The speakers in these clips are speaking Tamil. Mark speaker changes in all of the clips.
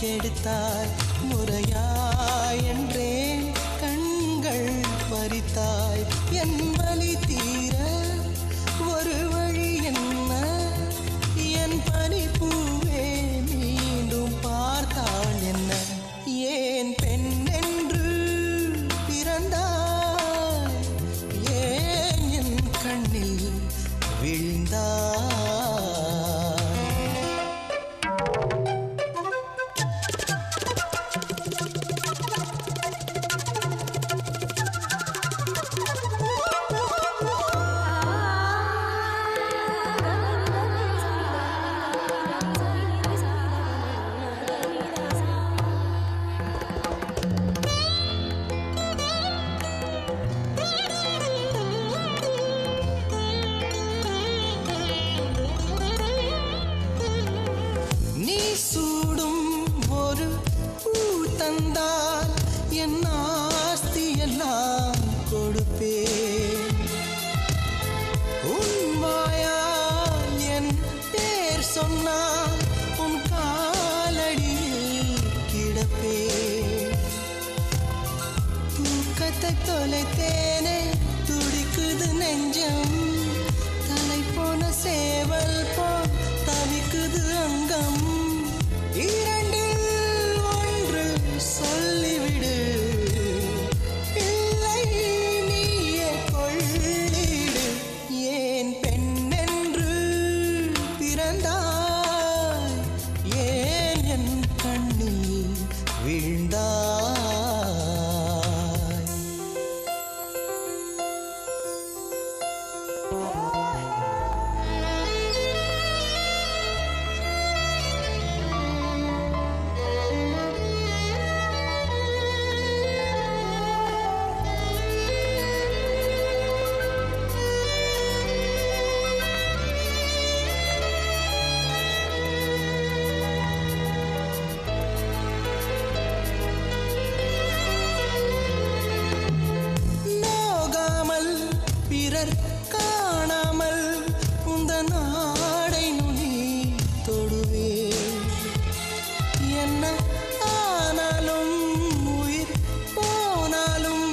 Speaker 1: கெடுத்தாய் முறையாய் என்றேன் கண்கள் பறித்தாய் என் வலி தீர ஒரு வழி என்ன என் பனிப்பூவே மீண்டும் பார்த்தாள் என்ன ஏன் பெண் என்று பிறந்தாய் ஏன் என் கண்ணில் விழுந்தாய் தந்தால் என் ஆஸ்தி எல்லாம் கொடுப்பேன் உன் வாயால் என் பேர் சொன்னால் உன் காலடியில் கிடப்பேன் தூக்கத்தை தொலைத்தேனே துடிக்குது நெஞ்சம் தலை போன சேவல் போல் தவிக்குது அங்கம் சொல்லிவிடு இல்லை நீயே கொள்ளிடு ஏன் பெண் என்று பிறந்தாய் ஏன் என் கண்ணில் விழுந்தாய் பிறர் காணாமல் உந்தன் ஆடை நுனி தொடுவே என்ன ஆனாலும் உயிர் போனாலும்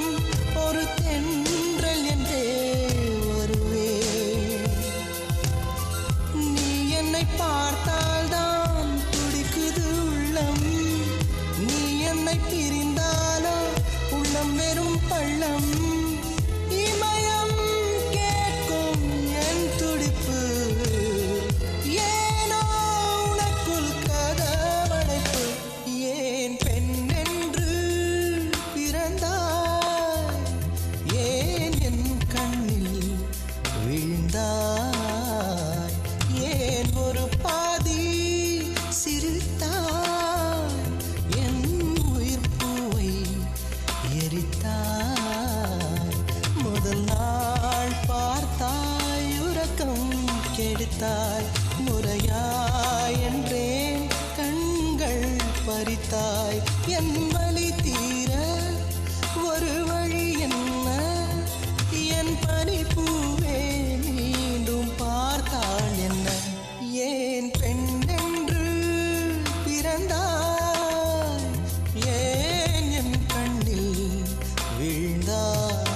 Speaker 1: ஒரு தென்றல் என்றே வருவே நீ என்னை பார்த்தால்தான் துடிக்குது உள்ளம் நீ என்னை பிரிந்தாலோ உள்ளம் வெறும் பள்ளம் இமயம் கேட்கும் என் துடிப்பு ஏனோ உனக்குள் கதவடைப்பு ஏன் பெண் என்று பிறந்தாய் ஏன் என் கண்ணில் விழுந்தாய் ஏன் ஒரு பாதி சிரித்தாய் என் உயிர் பூவை எரித்தாய் முதல் நாள் பார்த்தாய் உறக்கம் கெடுத்தாய் முறையாய் என்றேன் கண்கள் பறித்தாய் என் வலி தீர ஒரு வழி என்ன என் பனிப்பூவே மீண்டும் பார்த்தாள் என்ன ஏன் பெண் என்று பிறந்தாய் ஏன் என் கண்ணில் விழுந்தாய்